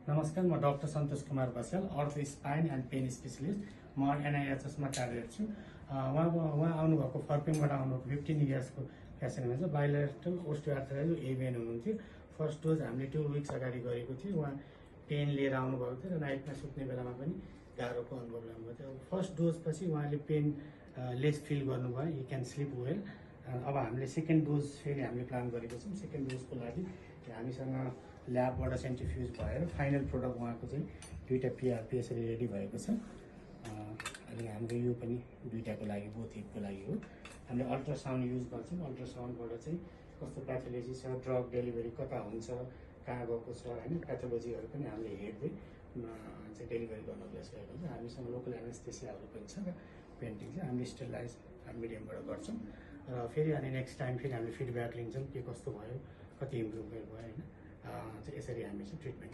नमस्कार, म डाक्टर सन्तोष कुमार बस्याल, अर्थो स्पाइन एन्ड पेन स्पेसलिस्ट। म एनआइएचएसमा कार्यरत छु। उहाँ आउनुभएको फर्पिङबाट आउनुभएको 15 इयर्सको पेसेन्ट हुनुहुन्छ। बाइलेटरल ओस्टियोआर्थराइटिस एभिएन हुनुहुन्थ्यो। फर्स्ट डोज हामीले 2 विक्स अगाडि गरेको थियो। उहाँ पेन लिएर आउनुभएको थियो र नाइटमा सुत्ने बेलामा पनि गाह्रोको अनुभव गर्नुभएको थियो। फर्स्ट डोज पछि उहाँले पेन लेस फिल गर्नुभयो, ही क्यान स्लिप वेल। अब हामीले सेकेन्ड डोज फेरि हामीले प्लान गरेको छौँ। सेकेन्ड डोजको लागि हामीसँग ल्याबबाट सेन्ट्रिफ्युज भएर फाइनल प्रोडक्ट उहाँको चाहिँ 2टा पिआरपी यसरी रेडी भएको छ। अनि हाम्रो यो पनि 2टाको लागि बोथ हिपको लागि हो। हामीले अल्ट्रासाउन्ड युज गर्छौँ। अल्ट्रासाउन्डबाट चाहिँ कस्तो प्याथोलोजी छ, ड्रग डेलिभरी कता हुन्छ, कहाँ गएको छ होइन, प्याथोलोजीहरू पनि हामीले हेर्दै चाहिँ डेलिभरी गर्न गइसकेको छ। हामीसँग लोकल एनेस्थेसियाहरू पनि छ र पेन्टिङ चाहिँ हामीले स्टेलाइज मिडियमबाट गर्छौँ। र फेरि अनि नेक्स्ट टाइम फेरि हामीले फिडब्याक लिन्छौँ के कस्तो भयो, कति इम्प्रुभमेन्ट भयो होइन। चाहिँ यसरी हामी चाहिँ ट्रिटमेन्ट